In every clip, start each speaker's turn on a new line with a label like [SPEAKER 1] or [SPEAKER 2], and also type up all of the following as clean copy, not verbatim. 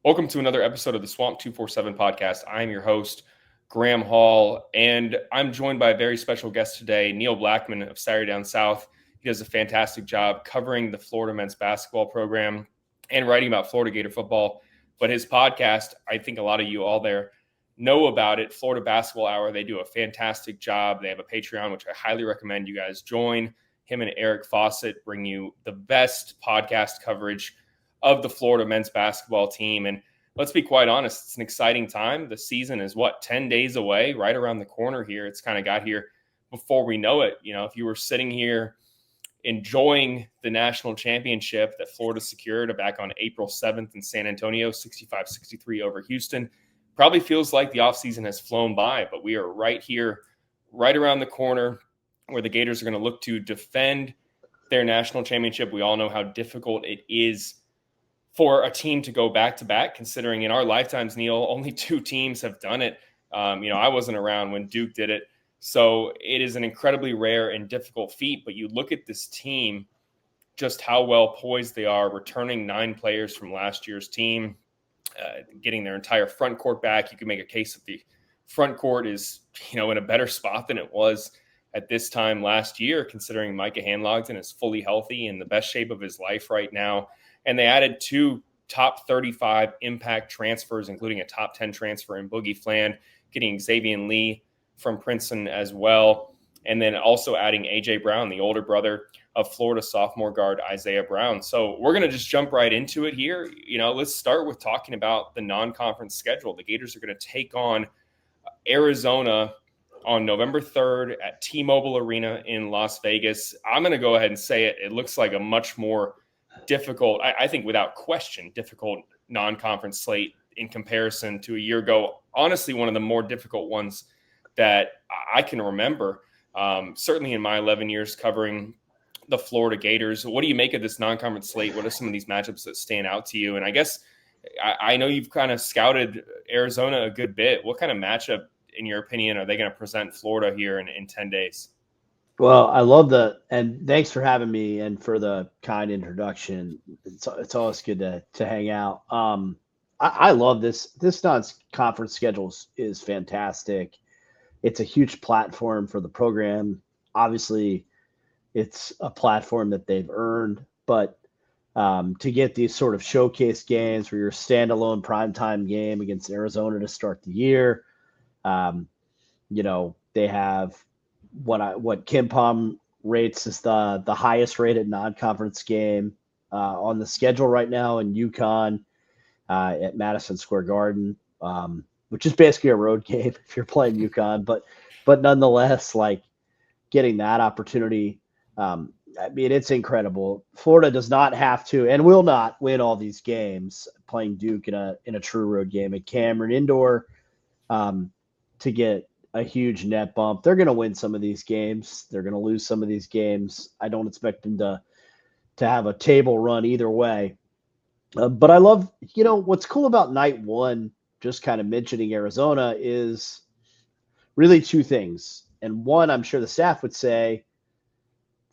[SPEAKER 1] Welcome to another episode of the Swamp247 Podcast. I'm your host, Graham Hall, and I'm joined by a very special guest today, Neil Blackmon of Saturday Down South. He does a fantastic job covering the Florida men's basketball program and writing about Florida Gator football. But his podcast, I think a lot of you all there know about it, Florida Basketball Hour. They do a fantastic job. They have a Patreon, which I highly recommend you guys join. Him and Eric Fawcett bring you the best podcast coverage of the Florida men's basketball team. And let's be quite honest, it's an exciting time. The season is 10 days away, right around the corner here. It's kind of got here before we know it. You know, if you were sitting here enjoying the national championship that Florida secured back on April 7th in San Antonio, 65-63 over Houston, probably feels like the offseason has flown by, but we are right here, right around the corner where the Gators are going to look to defend their national championship. We all know how difficult it is for a team to go back-to-back, considering in our lifetimes, Neil, only 2 teams have done it. I wasn't around when Duke did it. So it is an incredibly rare and difficult feat. But you look at this team, just how well poised they are, returning 9 players from last year's team, getting their entire front court back. You can make a case that the front court is, in a better spot than it was at this time last year, considering Micah Handlogden is fully healthy in the best shape of his life right now. And they added 2 top 35 impact transfers, including a top 10 transfer in Boogie Fland, getting Xavier Lee from Princeton as well. And then also adding A.J. Brown, the older brother of Florida sophomore guard Isaiah Brown. So we're going to just jump right into it here. Let's start with talking about the non-conference schedule. The Gators are going to take on Arizona on November 3rd at T-Mobile Arena in Las Vegas. I'm going to go ahead and say it. It looks like a much more difficult, I think without question, difficult non-conference slate in comparison to a year ago. Honestly, one of the more difficult ones that I can remember, certainly in my 11 years covering the Florida Gators. What do you make of this non-conference slate? What are some of these matchups that stand out to you? And I guess I know you've kind of scouted Arizona a good bit. What kind of matchup, in your opinion, are they going to present Florida here in 10 days?
[SPEAKER 2] Well, I love and thanks for having me and for the kind introduction. It's always good to hang out. I love this non-conference schedule is fantastic. It's a huge platform for the program. Obviously, it's a platform that they've earned, but to get these sort of showcase games where you're a standalone primetime game against Arizona to start the year, they have what Kim Pom rates as the highest rated non-conference game on the schedule right now in UConn at Madison Square Garden, which is basically a road game if you're playing UConn, but nonetheless, like getting that opportunity, it's incredible. Florida does not have to and will not win all these games playing Duke in a true road game at Cameron Indoor to get a huge net bump. They're going to win some of these games. They're going to lose some of these games. I don't expect them to have a table run either way. But I love, what's cool about night one, just kind of mentioning Arizona, is really 2 things. And one, I'm sure the staff would say,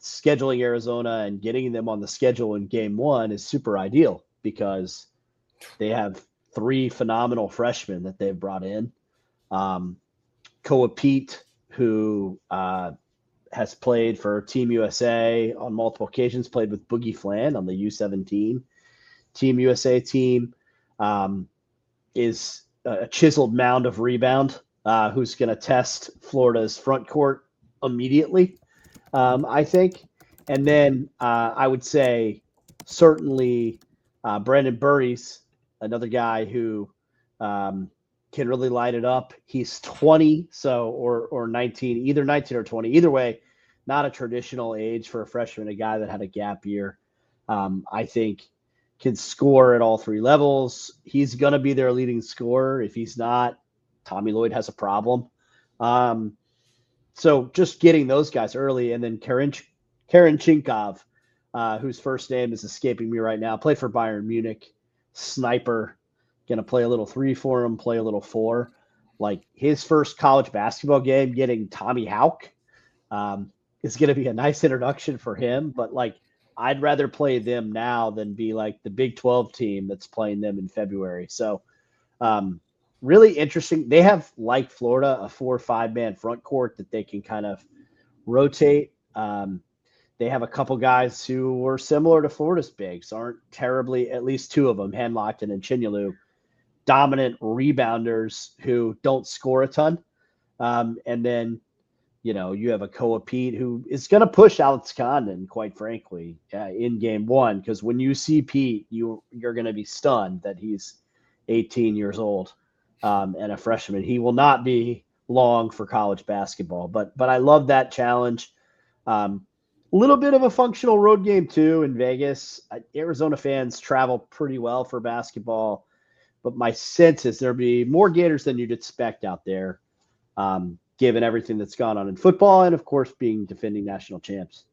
[SPEAKER 2] scheduling Arizona and getting them on the schedule in game 1 is super ideal because they have 3 phenomenal freshmen that they've brought in. Koa Pete, who has played for Team USA on multiple occasions, played with Boogie Fland on the U17 Team USA team, is a chiseled mound of rebound who's going to test Florida's front court immediately, I think. And then I would say certainly Brandon Burries, another guy who can really light it up. He's 20, or 19, either 19 or 20. Either way, not a traditional age for a freshman, a guy that had a gap year. I think can score at all 3 levels. He's going to be their leading scorer. If he's not, Tommy Lloyd has a problem. So just getting those guys early, and then Karen Chinkov, whose first name is escaping me right now, played for Bayern Munich, sniper, going to play a little 3 for him, play a little 4. Like his first college basketball game, getting Tommy Houck is going to be a nice introduction for him. But like I'd rather play them now than be like the Big 12 team that's playing them in February. So really interesting. They have, like Florida, a 4 or 5-man front court that they can kind of rotate. They have a couple guys who were similar to Florida's bigs, aren't terribly, at least two of them, Henlockton and Chinyalu, dominant rebounders who don't score a ton. And then, you have a Koa Pete who is going to push Alex Condon, quite frankly, in game one, because when you see Pete, you're going to be stunned that he's 18 years old and a freshman. He will not be long for college basketball, but I love that challenge. A little bit of a functional road game too in Vegas. Arizona fans travel pretty well for basketball, but my sense is there'll be more Gators than you'd expect out there, given everything that's gone on in football and, of course, being defending national champs.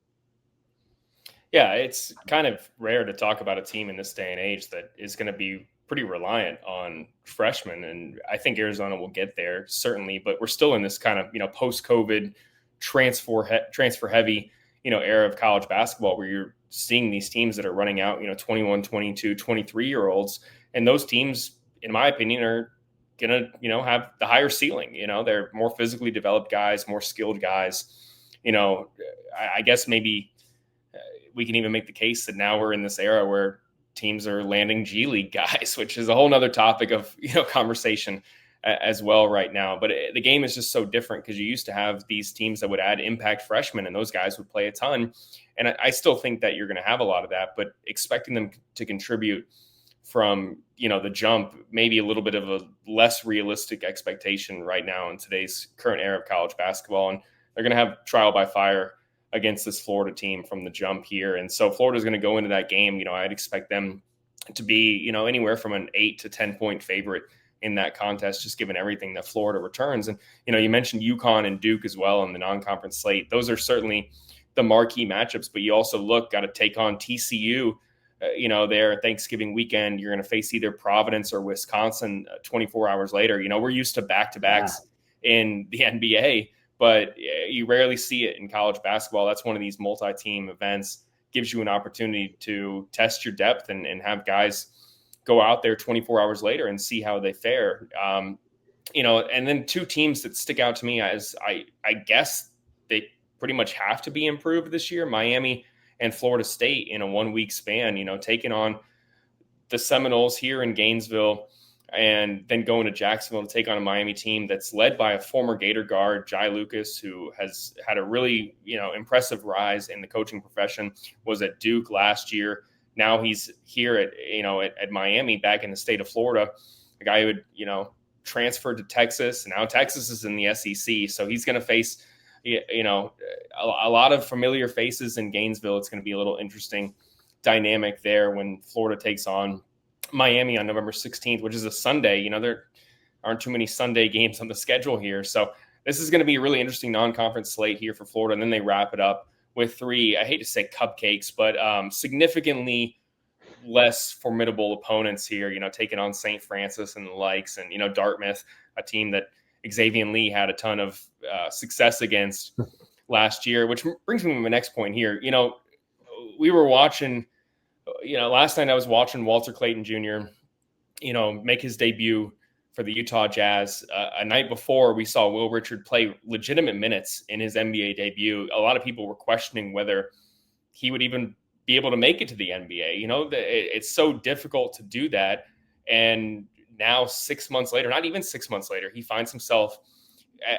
[SPEAKER 1] Yeah, it's kind of rare to talk about a team in this day and age that is going to be pretty reliant on freshmen, and I think Arizona will get there, certainly, but we're still in this kind of, post-COVID transfer heavy era of college basketball where you're seeing these teams that are running out, 21, 22, 23-year-olds. And those teams, in my opinion, are going to, have the higher ceiling. They're more physically developed guys, more skilled guys. I guess maybe we can even make the case that now we're in this era where teams are landing G League guys, which is a whole nother topic of, conversation as well right now. But the game is just so different because you used to have these teams that would add impact freshmen and those guys would play a ton. And I still think that you're going to have a lot of that, but expecting them to contribute from, the jump, maybe a little bit of a less realistic expectation right now in today's current era of college basketball. And they're going to have trial by fire against this Florida team from the jump here. And so Florida's going to go into that game. I'd expect them to be, anywhere from an 8 to 10 point favorite in that contest, just given everything that Florida returns. And, you mentioned UConn and Duke as well in the non-conference slate. Those are certainly the marquee matchups, but you also got to take on TCU, there Thanksgiving weekend. You're going to face either Providence or Wisconsin 24 hours later. We're used to back-to-backs in the NBA, but you rarely see it in college basketball. That's one of these multi-team events, gives you an opportunity to test your depth and have guys go out there 24 hours later and see how they fare. And then two teams that stick out to me as I guess they pretty much have to be improved this year, Miami and Florida State in a 1 week span, taking on the Seminoles here in Gainesville and then going to Jacksonville to take on a Miami team that's led by a former Gator guard, Jai Lucas, who has had a really, impressive rise in the coaching profession, was at Duke last year. Now he's here at Miami, back in the state of Florida, a guy who had, transferred to Texas, and now Texas is in the SEC. So he's going to face, a lot of familiar faces in Gainesville. It's going to be a little interesting dynamic there when Florida takes on Miami on November 16th, which is a Sunday. There aren't too many Sunday games on the schedule here. So this is going to be a really interesting non-conference slate here for Florida. And then they wrap it up with three, I hate to say cupcakes, but significantly less formidable opponents here, taking on St. Francis and the likes, and, Dartmouth, a team that Xavier Lee had a ton of success against last year, which brings me to my next point here. We were watching, last night I was watching Walter Clayton Jr., make his debut for the Utah Jazz. A night before, we saw Will Richard play legitimate minutes in his NBA debut. A lot of people were questioning whether he would even be able to make it to the NBA. It's so difficult to do that. And now 6 months later, not even 6 months later, he finds himself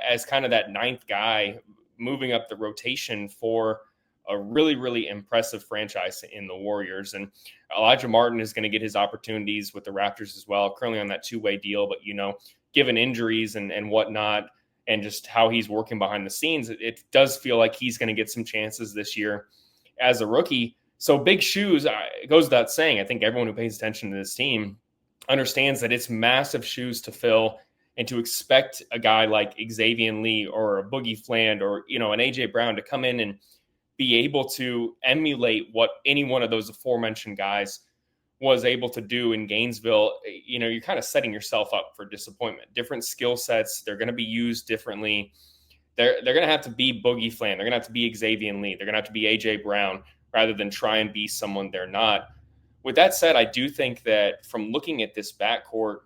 [SPEAKER 1] as kind of that ninth guy moving up the rotation for a really, really impressive franchise in the Warriors. And Elijah Martin is going to get his opportunities with the Raptors as well, currently on that two-way deal. But, given injuries and whatnot, and just how he's working behind the scenes, it does feel like he's going to get some chances this year as a rookie. So big shoes, it goes without saying. I think everyone who pays attention to this team understands that it's massive shoes to fill, and to expect a guy like Xavier Lee or a Boogie Fland or, an AJ Brown to come in and be able to emulate what any one of those aforementioned guys was able to do in Gainesville, you're kind of setting yourself up for disappointment. Different skill sets, they're going to be used differently. They're going to have to be Boogie Fland. They're going to have to be Xavier Lee. They're going to have to be AJ Brown rather than try and be someone they're not. With that said, I do think that from looking at this backcourt,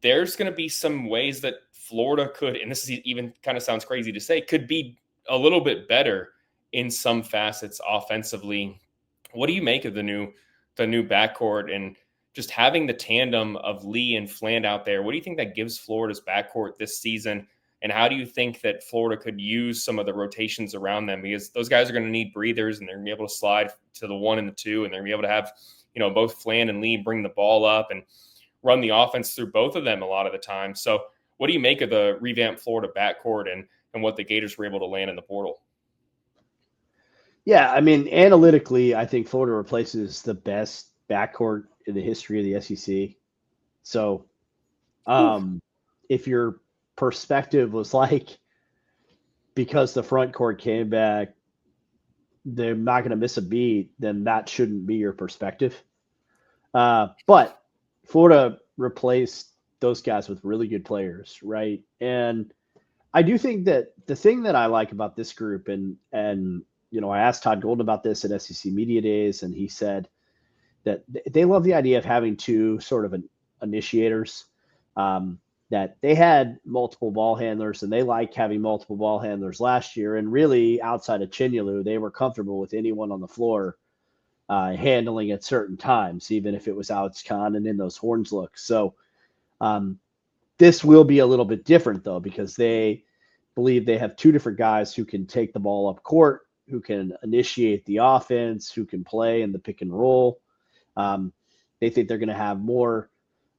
[SPEAKER 1] there's going to be some ways that Florida could, and this is even kind of sounds crazy to say, could be a little bit better in some facets offensively. What do you make of the new backcourt and just having the tandem of Lee and Fland out there? What do you think that gives Florida's backcourt this season? And how do you think that Florida could use some of the rotations around them? Because those guys are going to need breathers, and they're going to be able to slide to the 1 and the 2, and they're going to be able to have, both Fland and Lee bring the ball up and run the offense through both of them a lot of the time. So what do you make of the revamped Florida backcourt and what the Gators were able to land in the portal?
[SPEAKER 2] Yeah, I mean, analytically, I think Florida replaces the best backcourt in the history of the SEC. So if your perspective was like, because the front court came back, they're not going to miss a beat, then that shouldn't be your perspective. But Florida replaced those guys with really good players, right? And I do think that the thing that I like about this group, and I asked Todd Golden about this at SEC Media Days, and he said that they love the idea of having two sort of initiators, that they had multiple ball handlers, and they like having multiple ball handlers last year. And really, outside of Chinyelu, they were comfortable with anyone on the floor handling at certain times, even if it was Alex Kahn and in those horns looks. So this will be a little bit different, though, because they believe they have two different guys who can take the ball up court, who can initiate the offense, who can play in the pick and roll. They think they're going to have more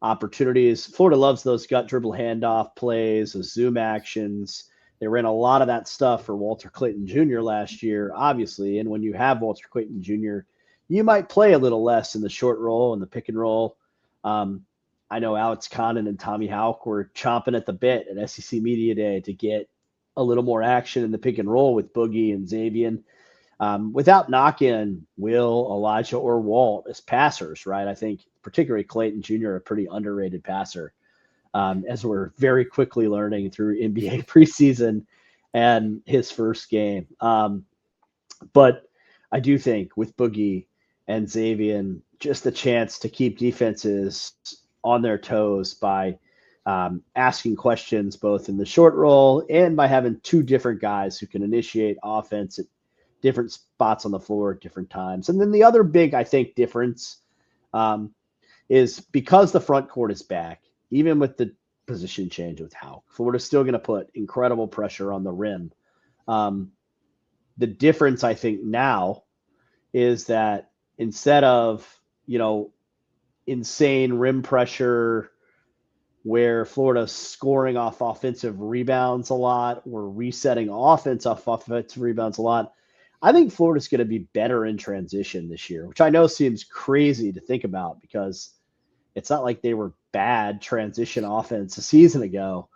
[SPEAKER 2] opportunities. Florida loves those gut dribble handoff plays, those zoom actions. They ran a lot of that stuff for Walter Clayton Jr. last year, obviously. And when you have Walter Clayton Jr., you might play a little less in the short roll and the pick and roll. I know Alex Condon and Tommy Houck were chomping at the bit at SEC Media Day to get a little more action in the pick and roll with Boogie and Xavier. Without knocking Will, Elijah, or Walt as passers, right? I think particularly Clayton Jr., a pretty underrated passer, as we're very quickly learning through NBA preseason and his first game. But I do think with Boogie and Xavier, just the chance to keep defenses on their toes by asking questions both in the short roll and by having two different guys who can initiate offense at different spots on the floor at different times. And then the other big, I think, difference is because the front court is back, even with the position change with Houck, Florida's still going to put incredible pressure on the rim. The difference, I think, now is that instead of, insane rim pressure where Florida's scoring off offensive rebounds a lot or resetting offense off offensive rebounds a lot, I think Florida's going to be better in transition this year, which I know seems crazy to think about because it's not like they were bad transition offense a season ago.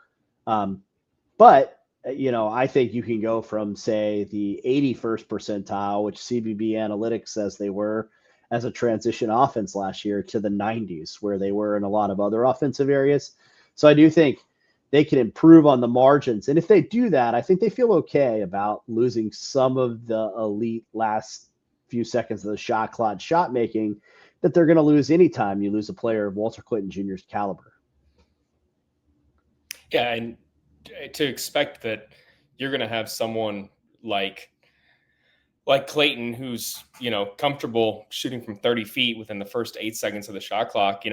[SPEAKER 2] But, I think you can go from, say, the 81st percentile, which CBB Analytics says they were as a transition offense last year, to the 90s, where they were in a lot of other offensive areas. So I do think they can improve on the margins. And if they do that, I think they feel okay about losing some of the elite last few seconds of the shot clock shot making that they're going to lose anytime you lose a player of Walter Clayton Jr.'s caliber.
[SPEAKER 1] Yeah, and to expect that you're going to have someone like Clayton, who's, comfortable shooting from 30 feet within the first 8 seconds of the shot clock,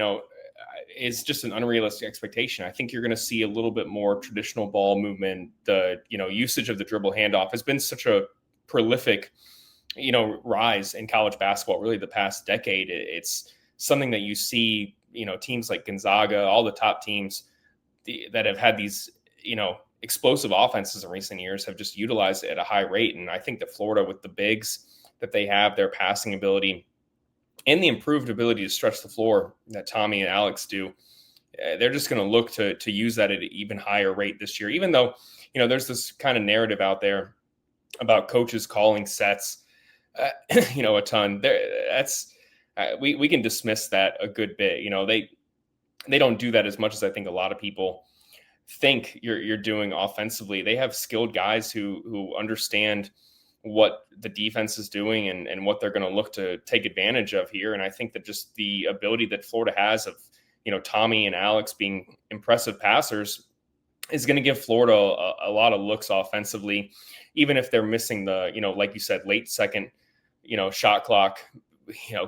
[SPEAKER 1] is just an unrealistic expectation. I think you're going to see a little bit more traditional ball movement. The, usage of the dribble handoff has been such a prolific, rise in college basketball, really the past decade. It's something that you see, teams like Gonzaga, all the top teams that have had these, explosive offenses in recent years have just utilized it at a high rate. And I think that Florida, with the bigs that they have, their passing ability and the improved ability to stretch the floor that Tommy and Alex do, they're just going to look to use that at an even higher rate this year, even though, there's this kind of narrative out there about coaches calling sets, a ton. We can dismiss that a good bit. They don't do that as much as I think a lot of people think you're doing offensively. They have skilled guys who understand what the defense is doing and what they're going to look to take advantage of here. And I think that just the ability that Florida has of, Tommy and Alex being impressive passers is going to give Florida a lot of looks offensively, even if they're missing the, like you said, late second, shot clock,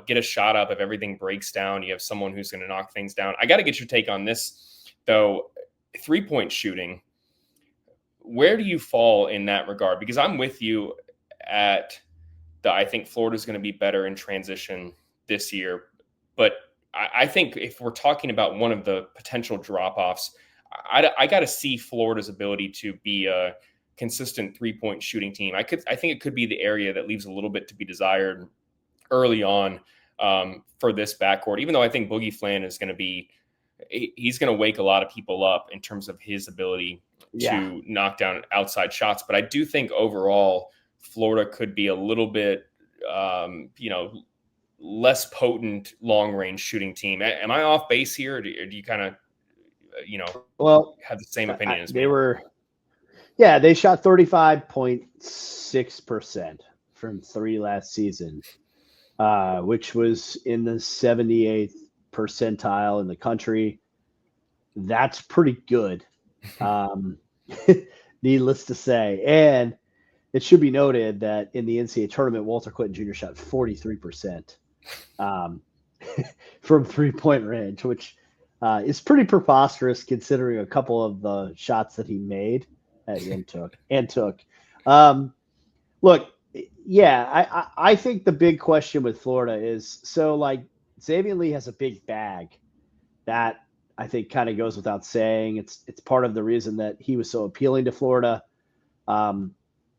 [SPEAKER 1] get a shot up if everything breaks down. You have someone who's going to knock things down. I got to get your take on this, though. 3-point shooting, where do you fall in that regard? Because I'm with you I think Florida's going to be better in transition this year. But I think if we're talking about one of the potential drop-offs, I got to see Florida's ability to be a consistent 3-point shooting team. I think it could be the area that leaves a little bit to be desired early on for this backcourt, even though I think Boogie Flan is going to be, he's going to wake a lot of people up in terms of his ability to knock down outside shots. But I do think overall Florida could be a little bit, less potent long-range shooting team. Am I off base here, or do you kind of, have the same opinion as me?
[SPEAKER 2] They shot 35.6% from three last season, which was in the 78th percentile in the country. That's pretty good, needless to say. And it should be noted that in the NCAA tournament, Walter Clinton Jr. shot 43% from 3-point range, which is pretty preposterous considering a couple of the shots that he made and took. Look, I think the big question with Florida is, Xavier Lee has a big bag. That I think kind of goes without saying. It's part of the reason that he was so appealing to Florida.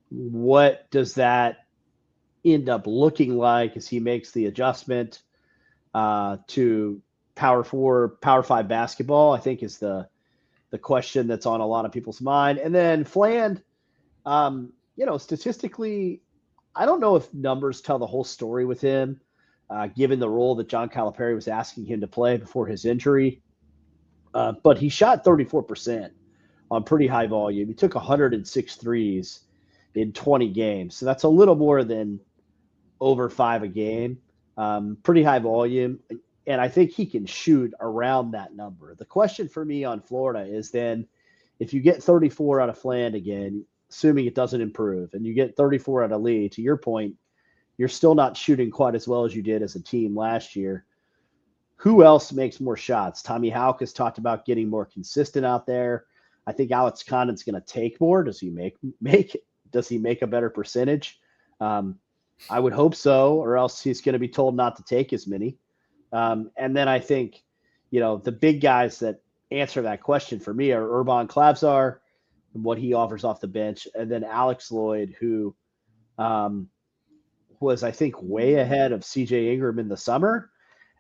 [SPEAKER 2] What does that end up looking like as he makes the adjustment to Power 4, Power 5 basketball, I think is the question that's on a lot of people's mind. And then Flan, statistically, I don't know if numbers tell the whole story with him, given the role that John Calipari was asking him to play before his injury. But he shot 34% on pretty high volume. He took 106 threes in 20 games. So that's a little more than over 5 a game. Pretty high volume. And I think he can shoot around that number. The question for me on Florida is then if you get 34 out of Flan again, assuming it doesn't improve, and you get 34 out of Lee, to your point, you're still not shooting quite as well as you did as a team last year. Who else makes more shots? Tommy Houck has talked about getting more consistent out there. I think Alex Condon's going to take more. Does he make a better percentage? I would hope so, or else he's going to be told not to take as many. And then I think, the big guys that answer that question for me are Urban Klavzar and what he offers off the bench, and then Alex Lloyd, who was, I think, way ahead of CJ Ingram in the summer.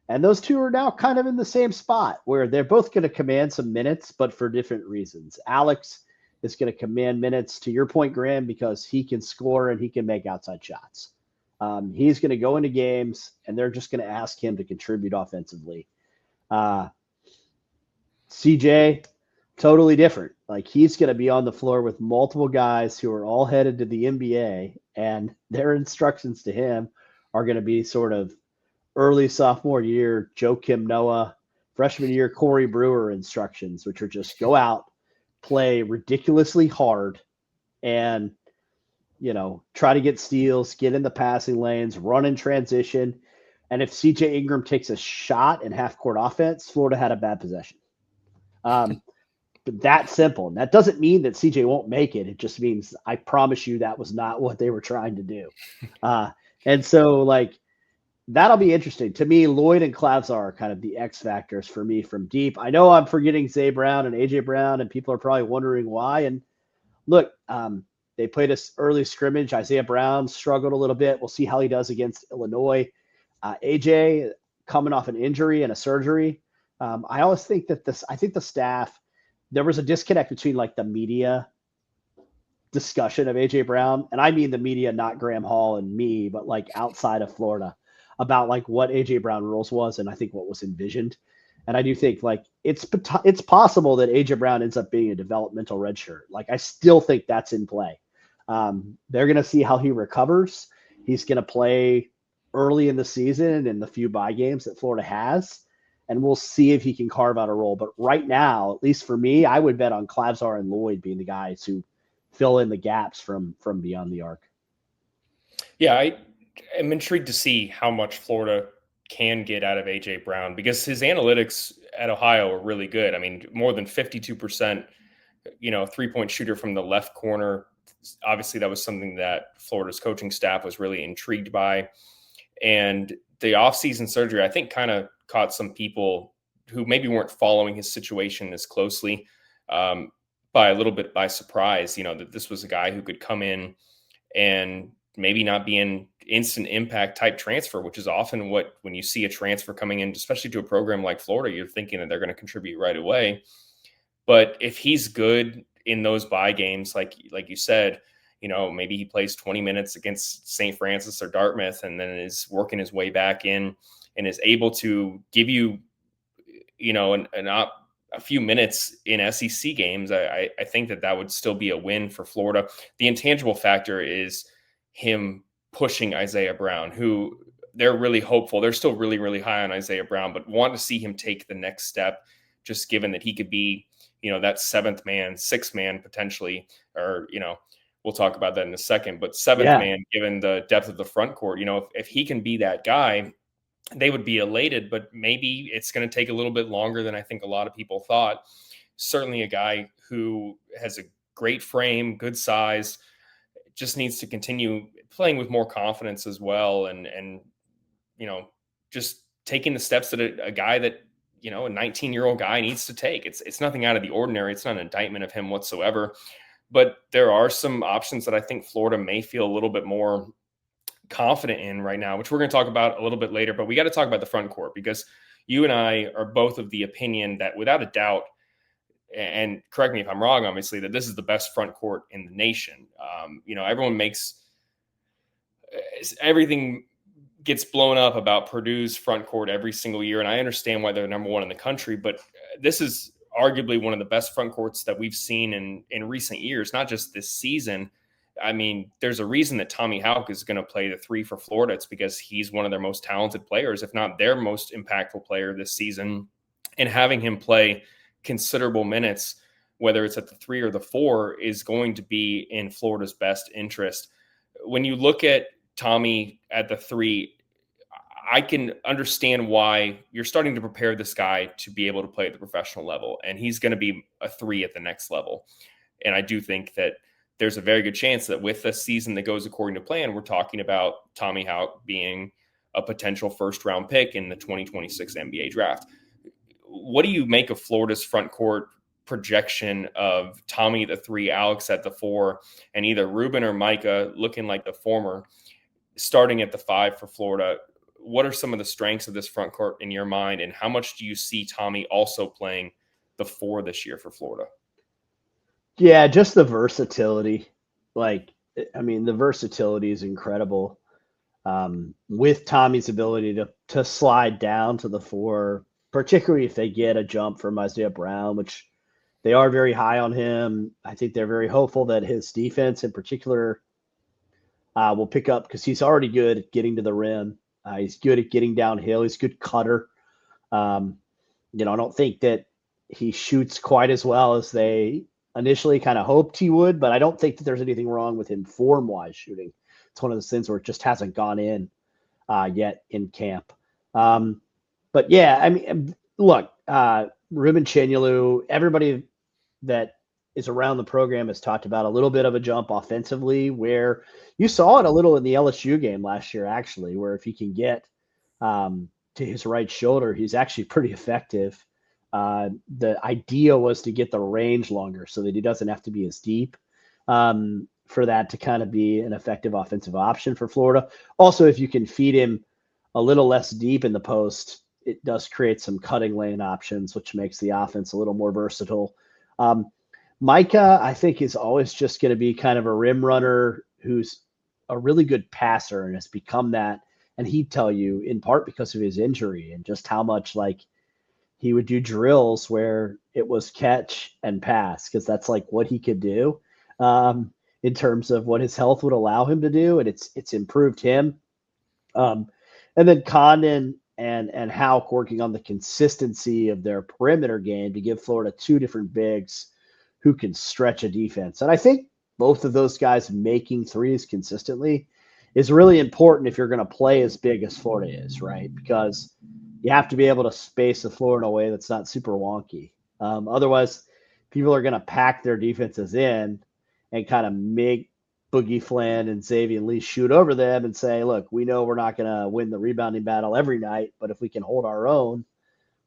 [SPEAKER 2] And those two are now kind of in the same spot where they're both going to command some minutes, but for different reasons. Alex is going to command minutes, to your point, Graham, because he can score and he can make outside shots. He's going to go into games, and they're just going to ask him to contribute offensively. CJ, totally different. He's going to be on the floor with multiple guys who are all headed to the NBA, and their instructions to him are going to be sort of early sophomore year Joakim Noah, freshman year Corey Brewer instructions, which are just go out, play ridiculously hard, and try to get steals, get in the passing lanes, run in transition. And if CJ Ingram takes a shot in half-court offense, Florida had a bad possession. But that simple. And that doesn't mean that CJ won't make it. It just means, I promise you, that was not what they were trying to do. And so, that'll be interesting. To me, Lloyd and Klavzar are kind of the X factors for me from deep. I know I'm forgetting Zay Brown and AJ Brown, and people are probably wondering why. And look, they played us early scrimmage. Isaiah Brown struggled a little bit. We'll see how he does against Illinois. AJ coming off an injury and a surgery. I always think that the staff, there was a disconnect between the media discussion of AJ Brown. And I mean the media, not Graham Hall and me, but outside of Florida, about what AJ Brown rules was. And I think what was envisioned. And I do think it's possible that AJ Brown ends up being a developmental redshirt. I still think that's in play. They're going to see how he recovers. He's going to play early in the season in the few bye games that Florida has, and we'll see if he can carve out a role. But right now, at least for me, I would bet on Clavsar and Lloyd being the guys who fill in the gaps from beyond the arc.
[SPEAKER 1] Yeah, I am intrigued to see how much Florida can get out of A.J. Brown, because his analytics at Ohio are really good. I mean, more than 52%, 3-point shooter from the left corner. Obviously, that was something that Florida's coaching staff was really intrigued by. And the offseason surgery, I think, kind of caught some people who maybe weren't following his situation as closely by a little bit by surprise, that this was a guy who could come in and maybe not be an instant impact type transfer, which is often when you see a transfer coming in, especially to a program like Florida, you're thinking that they're going to contribute right away. But if he's good in those bye games, like you said, maybe he plays 20 minutes against St. Francis or Dartmouth and then is working his way back in and is able to give you, a few minutes in SEC games, I think that would still be a win for Florida. The intangible factor is him pushing Isaiah Brown, who they're really hopeful. They're still really, really high on Isaiah Brown, but want to see him take the next step, just given that he could be, that seventh man, sixth man potentially, or, we'll talk about that in a second, but seventh man, given the depth of the front court, if he can be that guy, they would be elated, but maybe it's going to take a little bit longer than I think a lot of people thought. Certainly a guy who has a great frame, good size, just needs to continue playing with more confidence as well. And just taking the steps that a guy that, a 19-year-old guy needs to take. It's nothing out of the ordinary. It's not an indictment of him whatsoever, but there are some options that I think Florida may feel a little bit more confident in right now, which we're going to talk about a little bit later. But we got to talk about the front court, because you and I are both of the opinion that without a doubt, and correct me if I'm wrong, obviously, that this is the best front court in the nation. Everyone everything gets blown up about Purdue's front court every single year. And I understand why they're number one in the country, but this is arguably one of the best front courts that we've seen in recent years, not just this season. I mean, there's a reason that Tommy Houck is going to play the three for Florida. It's because he's one of their most talented players, if not their most impactful player this season. And having him play considerable minutes, whether it's at the 3 or the 4, is going to be in Florida's best interest. When you look at Tommy at the 3, I can understand why you're starting to prepare this guy to be able to play at the professional level, and he's going to be a 3 at the next level. And I do think that there's a very good chance that with a season that goes according to plan, we're talking about Tommy Houck being a potential first-round pick in the 2026 NBA draft. What do you make of Florida's front court projection of Tommy at the 3, Alex at the 4, and either Ruben or Micah looking like the former, starting at the 5 for Florida? What are some of the strengths of this front court in your mind, and how much do you see Tommy also playing the 4 this year for Florida?
[SPEAKER 2] Yeah, just the versatility. The versatility is incredible. With Tommy's ability to slide down to the 4, particularly if they get a jump from Isaiah Brown, which they are very high on him. I think they're very hopeful that his defense in particular will pick up, because he's already good at getting to the rim. He's good at getting downhill. He's a good cutter. I don't think that he shoots quite as well as they initially kind of hoped he would, but I don't think that there's anything wrong with him form-wise shooting. It's one of those things where it just hasn't gone in yet in camp. But yeah, I mean, look, Ruben Chanyalu, everybody that is around the program has talked about a little bit of a jump offensively, where you saw it a little in the LSU game last year, actually, where if he can get to his right shoulder, he's actually pretty effective. The idea was to get the range longer so that he doesn't have to be as deep, for that to kind of be an effective offensive option for Florida. Also, if you can feed him a little less deep in the post, it does create some cutting lane options, which makes the offense a little more versatile. Micah, I think, is always just going to be kind of a rim runner who's a really good passer and has become that. And he'd tell you, in part because of his injury and just how much he would do drills where it was catch and pass, because that's what he could do. in terms of what his health would allow him to do, and it's improved him. And then Condon and Houck working on the consistency of their perimeter game to give Florida two different bigs who can stretch a defense. And I think both of those guys making threes consistently is really important if you're going to play as big as Florida is, right? Because you have to be able to space the floor in a way that's not super wonky. Otherwise, people are going to pack their defenses in and kind of make Boogie Flynn and Xavier Lee shoot over them and say, look, we know we're not going to win the rebounding battle every night, but if we can hold our own,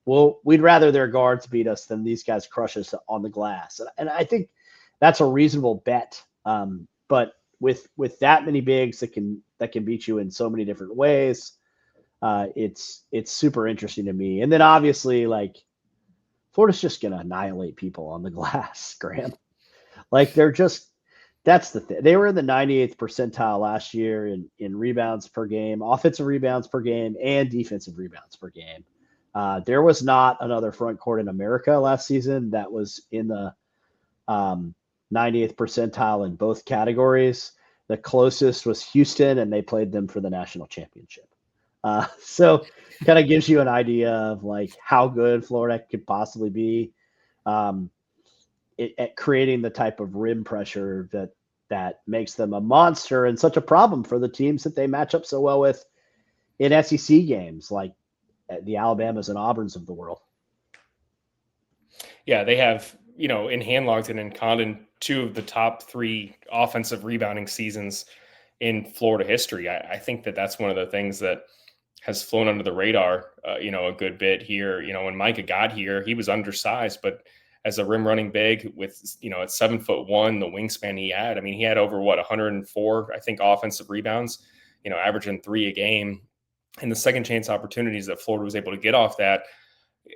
[SPEAKER 2] well, we'd rather their guards beat us than these guys crush us on the glass. And I think that's a reasonable bet. But with that many bigs that can beat you in so many different ways, it's super interesting to me. And then obviously, like, Florida's just going to annihilate people on the glass, Graham. Like, that's the thing. They were in the 98th percentile last year in rebounds per game, offensive rebounds per game, and defensive rebounds per game. There was not another front court in America last season that was in the 90th percentile in both categories. The closest was Houston, and they played them for the national championship. So kind of gives you an idea of like how good Florida could possibly be at creating the type of rim pressure that makes them a monster and such a problem for the teams that they match up so well with in SEC games, like the Alabamas and Auburns of the world.
[SPEAKER 1] Yeah, they have, in Handlogton and Condon, two of the top three offensive rebounding seasons in Florida history. I think that's one of the things that has flown under the radar, a good bit here. When Micah got here, he was undersized, but as a rim running big with, at 7'1", the wingspan he had, he had over 104, I think, offensive rebounds, averaging 3 a game. And the second chance opportunities that Florida was able to get off that.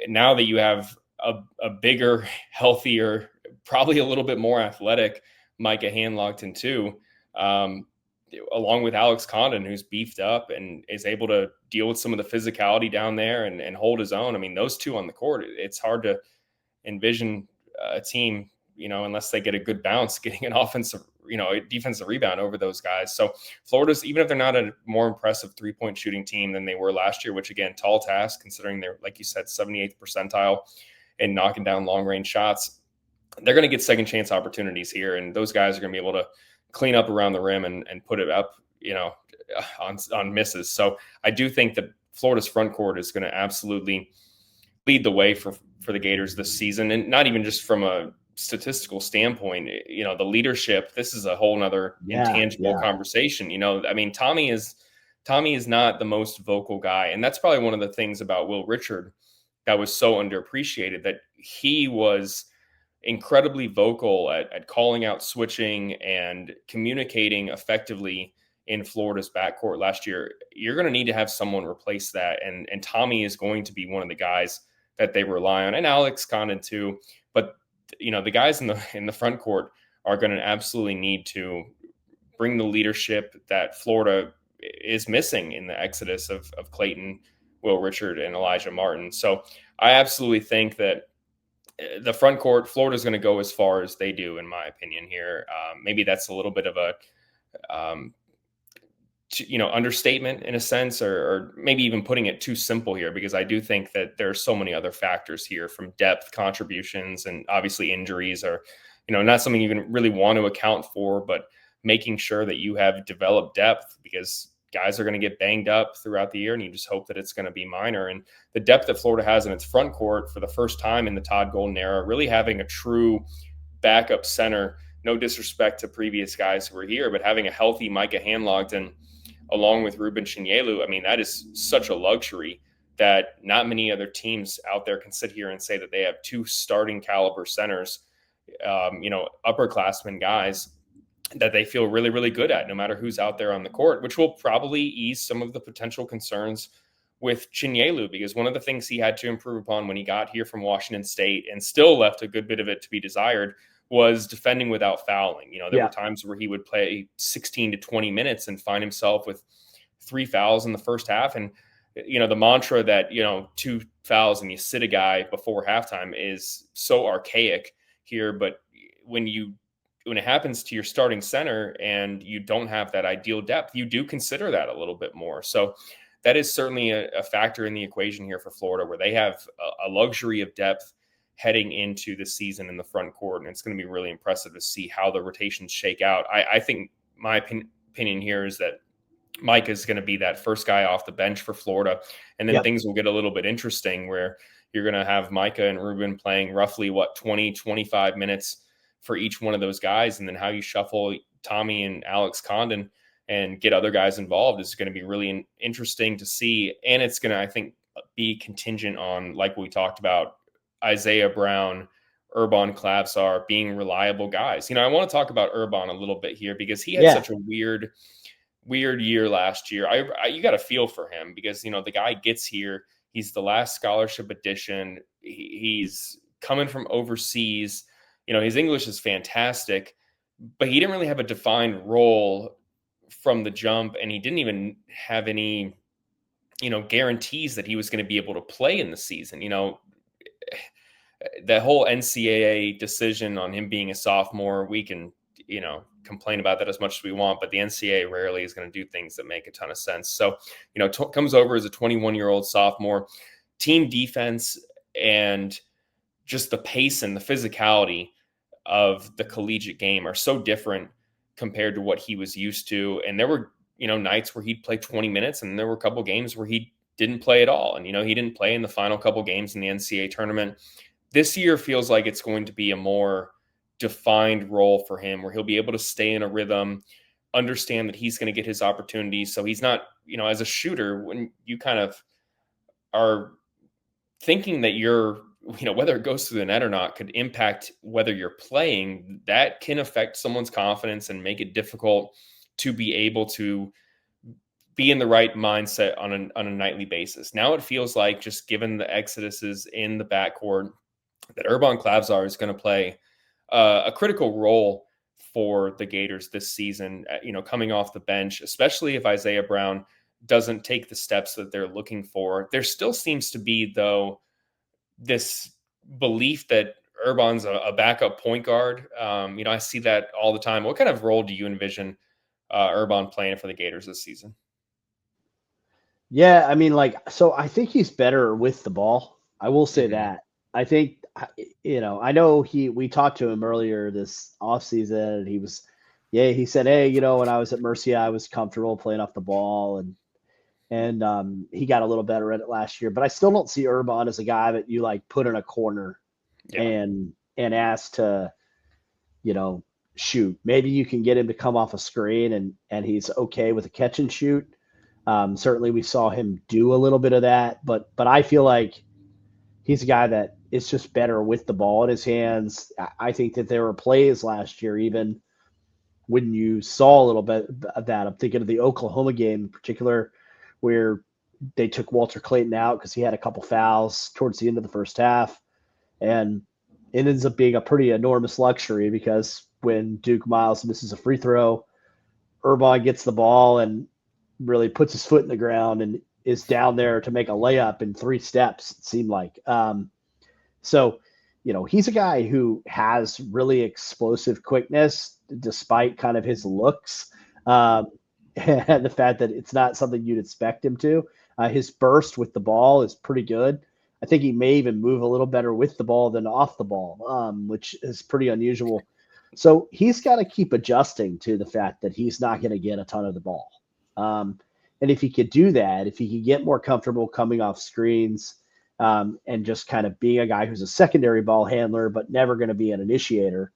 [SPEAKER 1] Now that you have a bigger, healthier, probably a little bit more athletic Micah Handlogton too, along with Alex Condon, who's beefed up and is able to deal with some of the physicality down there and hold his own. Those two on the court, it's hard to envision a team, unless they get a good bounce, getting an offensive, a defensive rebound over those guys. So Florida's, even if they're not a more impressive 3-point shooting team than they were last year, which again, tall task considering they're, like you said, 78th percentile in knocking down long range shots, they're going to get second chance opportunities here. And those guys are going to be able to clean up around the rim and put it up, on misses. So I do think that Florida's front court is going to absolutely lead the way for the Gators this season. And not even just from a statistical standpoint, the leadership, this is a whole nother intangible conversation. Tommy is not the most vocal guy. And that's probably one of the things about Will Richard that was so underappreciated, that he was incredibly vocal at calling out switching and communicating effectively in Florida's backcourt last year. You're going to need to have someone replace that. And Tommy is going to be one of the guys that they rely on, and Alex Condon too. But, the guys in the front court are going to absolutely need to bring the leadership that Florida is missing in the exodus of Clayton, Will Richard, and Elijah Martin. So I absolutely think that the front court, Florida's going to go as far as they do, in my opinion here. Maybe that's a little bit of a, understatement in a sense, or maybe even putting it too simple here, because I do think that there are so many other factors here, from depth, contributions, and obviously injuries are, not something you even really want to account for, but making sure that you have developed depth, because guys are going to get banged up throughout the year, and you just hope that it's going to be minor. And the depth that Florida has in its front court for the first time in the Todd Golden era, really having a true backup center, no disrespect to previous guys who were here, but having a healthy Micah Handlogton along with Ruben Chinyelu, that is such a luxury that not many other teams out there can sit here and say that they have two starting caliber centers, upperclassmen guys that they feel really, really good at, no matter who's out there on the court, which will probably ease some of the potential concerns with Chinyelu, because one of the things he had to improve upon when he got here from Washington State, and still left a good bit of it to be desired, was defending without fouling. There were times where he would play 16 to 20 minutes and find himself with 3 fouls in the first half. And, the mantra that, 2 fouls and you sit a guy before halftime is so archaic here. But when you when it happens to your starting center and you don't have that ideal depth, you do consider that a little bit more. So that is certainly a factor in the equation here for Florida, where they have a luxury of depth heading into the season in the front court. And it's going to be really impressive to see how the rotations shake out. I think my opinion here is that Mike is going to be that first guy off the bench for Florida. And then things will get a little bit interesting where you're going to have Micah and Ruben playing roughly 20, 25 minutes for each one of those guys. And then how you shuffle Tommy and Alex Condon and get other guys involved is going to be really interesting to see. And it's going to, I think, be contingent on, like we talked about, Isaiah Brown, Urban Clavsar being reliable guys. I want to talk about Urban a little bit here because he had such a weird year last year. You got to feel for him because, the guy gets here. He's the last scholarship addition. He's coming from overseas. His English is fantastic, but he didn't really have a defined role from the jump. And he didn't even have any, guarantees that he was going to be able to play in the season. The whole NCAA decision on him being a sophomore, we can, complain about that as much as we want, but the NCAA rarely is going to do things that make a ton of sense. So, comes over as a 21-year-old sophomore. Team defense and just the pace and the physicality of the collegiate game are so different compared to what he was used to. And there were, nights where he'd play 20 minutes and there were a couple games where he didn't play at all. And, he didn't play in the final couple games in the NCAA tournament. This year feels like it's going to be a more defined role for him where he'll be able to stay in a rhythm, understand that he's going to get his opportunities. So he's not, as a shooter, when you kind of are thinking that whether it goes through the net or not could impact whether you're playing, that can affect someone's confidence and make it difficult to be able to be in the right mindset on a nightly basis. Now it feels like, just given the exoduses in the backcourt, that Urban Clavsar is going to play a critical role for the Gators this season, coming off the bench, especially if Isaiah Brown doesn't take the steps that they're looking for. There still seems to be, though, this belief that Urban's a backup point guard. I see that all the time. What kind of role do you envision Urban playing for the Gators this season?
[SPEAKER 2] Yeah, so I think he's better with the ball. I will say that. I think, I know we talked to him earlier this offseason, and he said, hey, when I was at Mercia, I was comfortable playing off the ball, and he got a little better at it last year. But I still don't see Urban as a guy that you put in a corner and ask to, shoot. Maybe you can get him to come off a screen and he's okay with a catch and shoot. Certainly we saw him do a little bit of that, but I feel like he's a guy that is just better with the ball in his hands. I think that there were plays last year, even when you saw a little bit of that. I'm thinking of the Oklahoma game in particular, where they took Walter Clayton out because he had a couple fouls towards the end of the first half. And it ends up being a pretty enormous luxury because when Duke Miles misses a free throw, Urban gets the ball and really puts his foot in the ground and is down there to make a layup in 3 steps, it seemed like. So, he's a guy who has really explosive quickness despite kind of his looks and the fact that it's not something you'd expect him to. His burst with the ball is pretty good. I think he may even move a little better with the ball than off the ball, which is pretty unusual. So he's got to keep adjusting to the fact that he's not going to get a ton of the ball. And if he could do that, if he could get more comfortable coming off screens and just kind of being a guy who's a secondary ball handler, but never going to be an initiator,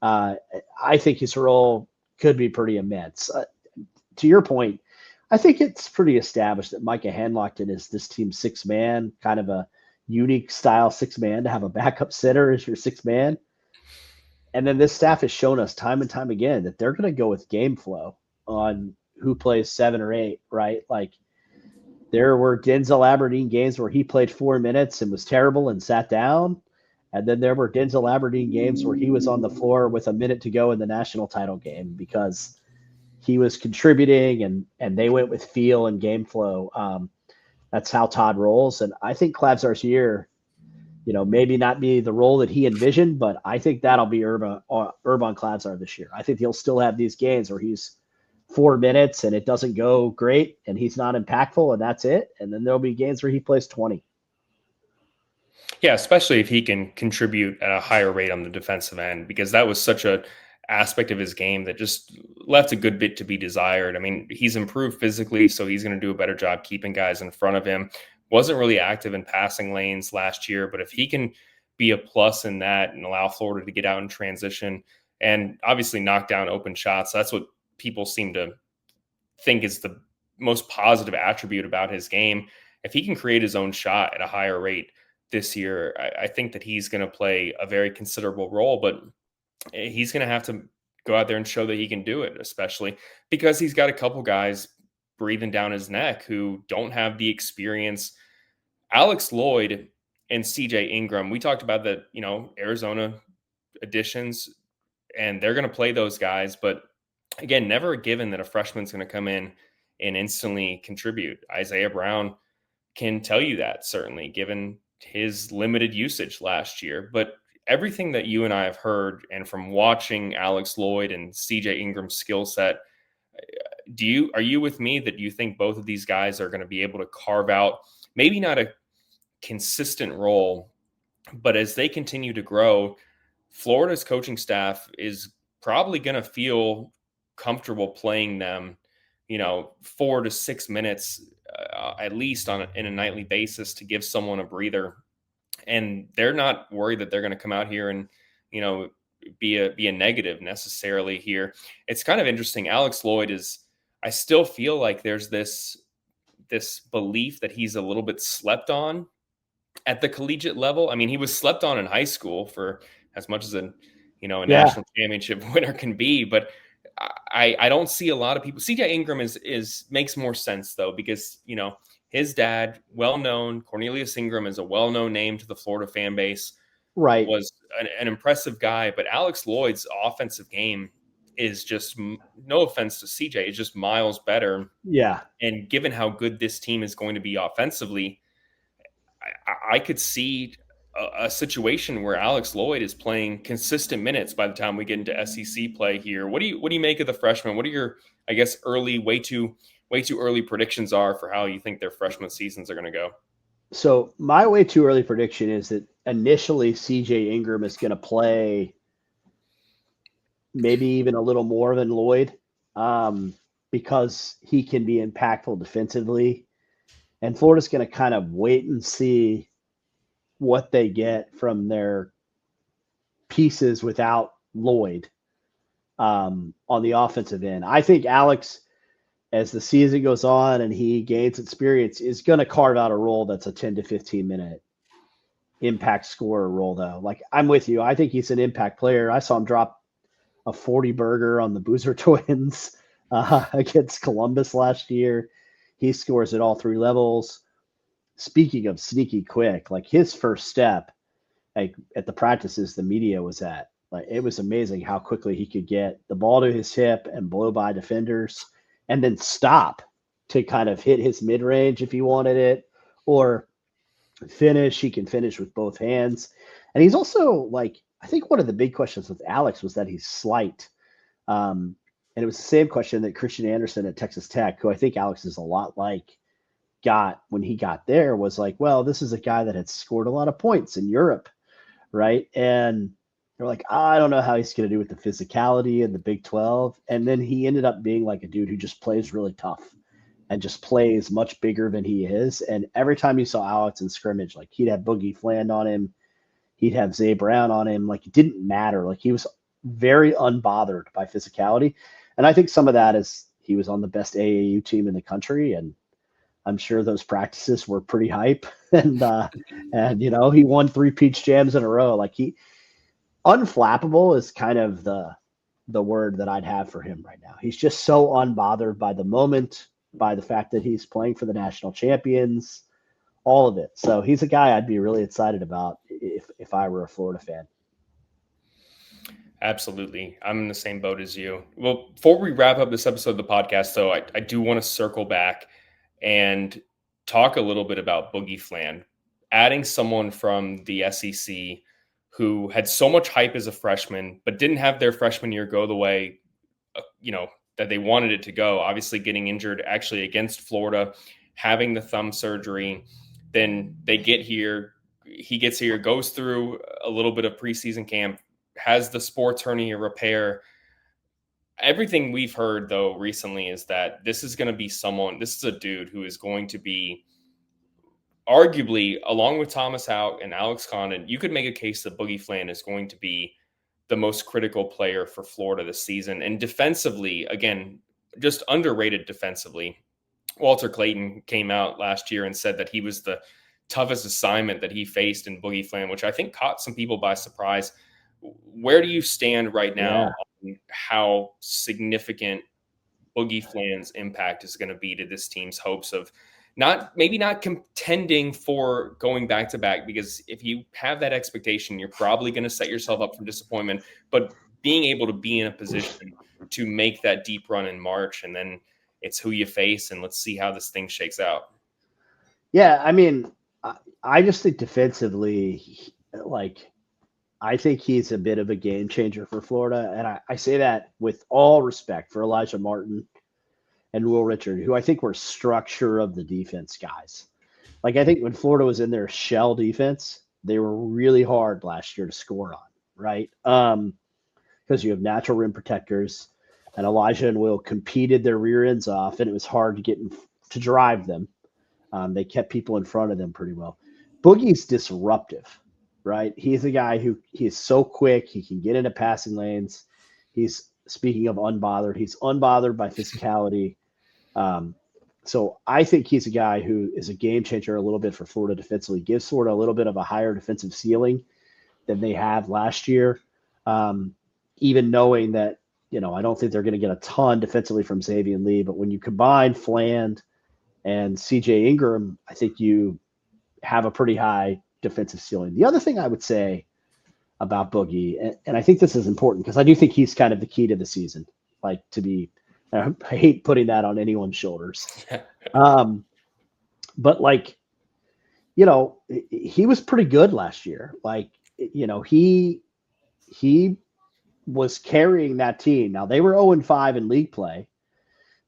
[SPEAKER 2] I think his role could be pretty immense. To your point, I think it's pretty established that Micah Handlockton is this team's 6th man, kind of a unique style 6th man to have a backup center as your 6th man. And then this staff has shown us time and time again that they're going to go with game flow on who plays 7 or 8, right? Like there were Denzel Aberdeen games where he played 4 minutes and was terrible and sat down. And then there were Denzel Aberdeen games where he was on the floor with a minute to go in the national title game because he was contributing and they went with feel and game flow. That's how Todd rolls. And I think Clavsar's year maybe not be the role that he envisioned, but I think that'll be Urban Klazar this year. I think he'll still have these games where he's 4 minutes and it doesn't go great and he's not impactful and that's it. And then there'll be games where he plays 20.
[SPEAKER 1] Yeah, especially if he can contribute at a higher rate on the defensive end, because that was such a aspect of his game that just left a good bit to be desired. I mean, he's improved physically, so he's going to do a better job keeping guys in front of him. Wasn't really active in passing lanes last year, but if he can be a plus in that and allow Florida to get out in transition and obviously knock down open shots, that's what people seem to think is the most positive attribute about his game. If he can create his own shot at a higher rate this year, I think that he's going to play a very considerable role, but he's going to have to go out there and show that he can do it, especially because he's got a couple guys breathing down his neck who don't have the experience. Alex Lloyd and CJ Ingram, we talked about the, Arizona additions, and they're going to play those guys, but again, never a given that a freshman's going to come in and instantly contribute. Isaiah Brown can tell you that, certainly, given his limited usage last year. But everything that you and I have heard, and from watching Alex Lloyd and CJ Ingram's skill set, are you with me that you think both of these guys are going to be able to carve out maybe not a consistent role, but as they continue to grow, Florida's coaching staff is probably going to feel comfortable playing them, 4 to 6 minutes at least in a nightly basis to give someone a breather. And they're not worried that they're going to come out here and, be a negative necessarily here. It's kind of interesting. Alex Lloyd I still feel like there's this belief that he's a little bit slept on at the collegiate level. I mean, he was slept on in high school for as much as a national championship winner can be, but I don't see a lot of people. CJ Ingram makes more sense though, because, his dad, well-known, Cornelius Ingram, is a well-known name to the Florida fan base.
[SPEAKER 2] Right.
[SPEAKER 1] Was an impressive guy, but Alex Lloyd's offensive game is just, no offense to CJ, is just miles better.
[SPEAKER 2] Yeah.
[SPEAKER 1] And given how good this team is going to be offensively, I could see a situation where Alex Lloyd is playing consistent minutes by the time we get into SEC play here. What do you make of the freshmen? What are your, I guess, way too early predictions are for how you think their freshman seasons are going to go?
[SPEAKER 2] So my way too early prediction is that initially CJ Ingram is going to play maybe even a little more than Lloyd, because he can be impactful defensively. And Florida's going to kind of wait and see what they get from their pieces without Lloyd on the offensive end. I think Alex, as the season goes on and he gains experience, is going to carve out a role that's a 10 to 15 minute impact scorer role, though. Like, I'm with you. I think he's an impact player. I saw him drop a 40 burger on the Boozer Twins against Columbus last year. He scores at all three levels. Speaking of sneaky quick, like his first step, like at the practices the media was at, like it was amazing how quickly he could get the ball to his hip and blow by defenders and then stop to kind of hit his mid-range if he wanted it, or finish. He can finish with both hands. And he's also, like, I think one of the big questions with Alex was that he's slight. And it was the same question that Christian Anderson at Texas Tech, who I think Alex is a lot like, got when he got there, was like, well, this is a guy that had scored a lot of points in Europe, right? And they're like, I don't know how he's going to do with the physicality in the Big 12. And then he ended up being like a dude who just plays really tough and just plays much bigger than he is. And every time you saw Alex in scrimmage, like he'd have Boogie Fland on him, he'd have Zay Brown on him. Like, it didn't matter. Like, he was very unbothered by physicality. And I think some of that is he was on the best AAU team in the country, and I'm sure those practices were pretty hype. And he won 3 Peach Jams in a row. Like, unflappable is kind of the word that I'd have for him right now. He's just so unbothered by the moment, by the fact that he's playing for the national champions, all of it. So he's a guy I'd be really excited about if I were a Florida fan.
[SPEAKER 1] Absolutely. I'm in the same boat as you. Well, before we wrap up this episode of the podcast, though, I do want to circle back and talk a little bit about Boogie Fland. adding someone from the SEC who had so much hype as a freshman, but didn't have their freshman year go the way, that they wanted it to go, obviously getting injured actually against Florida, having the thumb surgery. Then they get here, he gets here, goes through a little bit of preseason camp, has the sports hernia repair. Everything we've heard, though, recently is that this is a dude who is going to be arguably, along with Thomas Houck and Alex Condon, you could make a case that Boogie Fland is going to be the most critical player for Florida this season. And defensively, again, just underrated defensively. Walter Clayton came out last year and said that he was the toughest assignment that he faced in Boogie Fland, which I think caught some people by surprise. Where do you stand right now on how significant Boogie Fland's impact is going to be to this team's hopes of maybe not contending for going back to back? Because if you have that expectation, you're probably going to set yourself up for disappointment, but being able to be in a position to make that deep run in March, and then it's who you face, and let's see how this thing shakes out.
[SPEAKER 2] Yeah. I mean, I just think defensively, I think he's a bit of a game changer for Florida. And I say that with all respect for Elijah Martin and Will Richard, who I think were structure of the defense guys. I think when Florida was in their shell defense, they were really hard last year to score on, right? Because you have natural rim protectors, and Elijah and Will competed their rear ends off, and it was hard to get to drive them. They kept people in front of them pretty well. Boogie's disruptive, right? He's a guy who he's so quick. He can get into passing lanes. Speaking of unbothered, he's unbothered by physicality. So I think he's a guy who is a game changer a little bit for Florida defensively, gives Florida a little bit of a higher defensive ceiling than they had last year. Even knowing that, I don't think they're going to get a ton defensively from Xavier Lee, but when you combine Fland and CJ Ingram, I think you have a pretty high defensive ceiling. The other thing I would say about Boogie, and I think this is important because I do think he's kind of the key to the season, I hate putting that on anyone's shoulders. But he was pretty good last year. He was carrying that team. Now they were 0-5 in league play,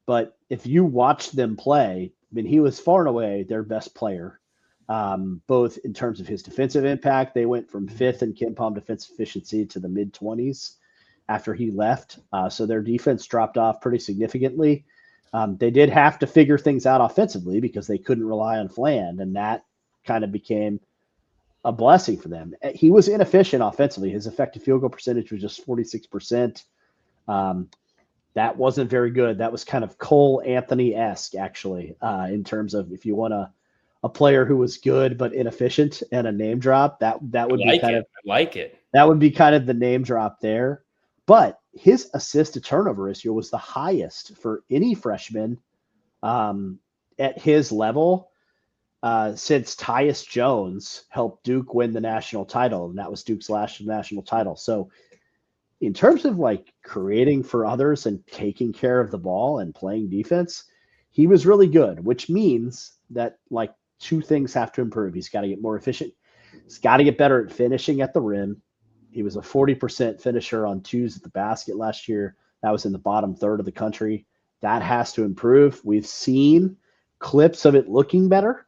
[SPEAKER 2] but if you watched them play, he was far and away their best player, both in terms of his defensive impact. They went from 5th in KenPom defensive efficiency to the mid-20s after he left. So their defense dropped off pretty significantly. They did have to figure things out offensively because they couldn't rely on Fland, and that kind of became a blessing for them. He was inefficient offensively. His effective field goal percentage was just 46%. That wasn't very good. That was kind of Cole Anthony-esque, actually, in terms of if you want a player who was good but inefficient and a name drop, that would be kind of –
[SPEAKER 1] I like it.
[SPEAKER 2] That would be kind of the name drop there. But his assist to turnover ratio was the highest for any freshman at his level since Tyus Jones helped Duke win the national title, and that was Duke's last national title. So in terms of creating for others and taking care of the ball and playing defense, he was really good, which means that two things have to improve. He's got to get more efficient. He's got to get better at finishing at the rim. He was a 40% finisher on twos at the basket last year. That was in the bottom third of the country. That has to improve. We've seen clips of it looking better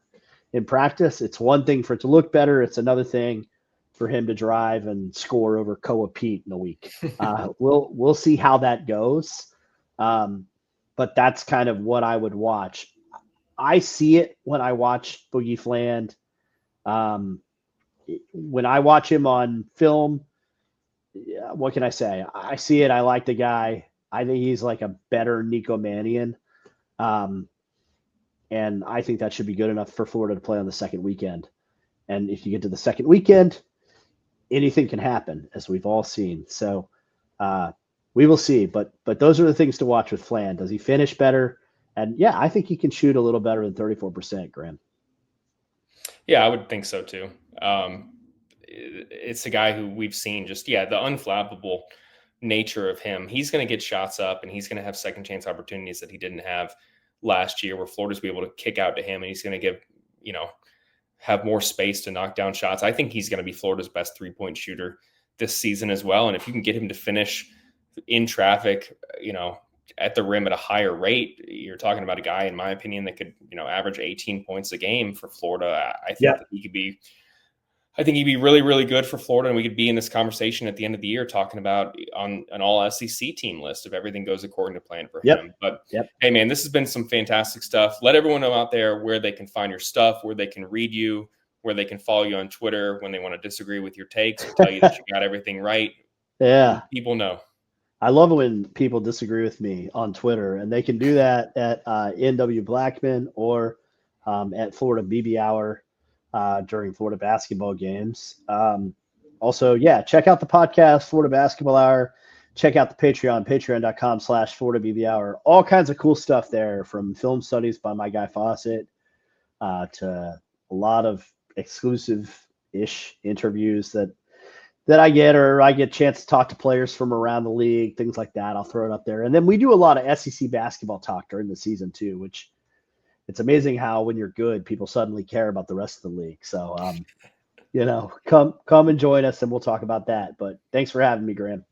[SPEAKER 2] in practice. It's one thing for it to look better. It's another thing for him to drive and score over Koa Pete in a week. We'll see how that goes. But that's kind of what I would watch. I see it when I watch Boogie Fland. When I watch him on film, what can I say? I see it. I like the guy. I think he's a better Nico Mannion. And I think that should be good enough for Florida to play on the second weekend. And if you get to the second weekend, anything can happen, as we've all seen. So we will see. But those are the things to watch with Fland. Does he finish better? And, yeah, I think he can shoot a little better than 34%, Graham.
[SPEAKER 1] Yeah, I would think so too. It's a guy who we've seen just, the unflappable nature of him. He's going to get shots up, and he's going to have second chance opportunities that he didn't have last year, where Florida's be able to kick out to him, and he's going to give, have more space to knock down shots. I think he's going to be Florida's best 3-point shooter this season as well. And if you can get him to finish in traffic, at the rim at a higher rate, you're talking about a guy, in my opinion, that could, average 18 points a game for Florida. I think that he'd be really, really good for Florida. And we could be in this conversation at the end of the year talking about on an all SEC team list if everything goes according to plan for him. But hey, man, this has been some fantastic stuff. Let everyone know out there where they can find your stuff, where they can read you, where they can follow you on Twitter when they want to disagree with your takes or tell you that you got everything right.
[SPEAKER 2] Yeah.
[SPEAKER 1] People know.
[SPEAKER 2] I love it when people disagree with me on Twitter, and they can do that at NW Blackmon or at Florida BB Hour during Florida basketball games. Also, check out the podcast, Florida Basketball Hour. Check out the Patreon, patreon.com/Florida BB Hour. All kinds of cool stuff there, from film studies by my guy Fawcett to a lot of exclusive-ish interviews that I get, or I get a chance to talk to players from around the league, things like that. I'll throw it up there. And then we do a lot of SEC basketball talk during the season too, which it's amazing how when you're good, people suddenly care about the rest of the league. So, come and join us and we'll talk about that. But thanks for having me, Graham.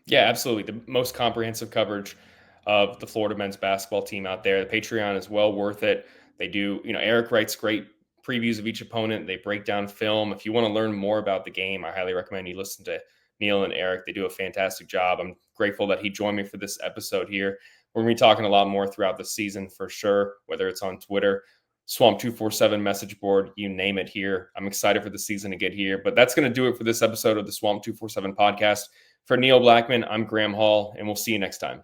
[SPEAKER 1] Yeah, absolutely. The most comprehensive coverage of the Florida men's basketball team out there. The Patreon is well worth it. They do, Eric writes great previews of each opponent. They break down film. If you want to learn more about the game, I highly recommend you listen to Neil and Eric. They do a fantastic job. I'm grateful that he joined me for this episode here. We're going to be talking a lot more throughout the season for sure, whether it's on Twitter, Swamp247 message board, you name it here. I'm excited for the season to get here. But that's going to do it for this episode of the Swamp247 podcast. For Neil Blackmon, I'm Graham Hall, and we'll see you next time.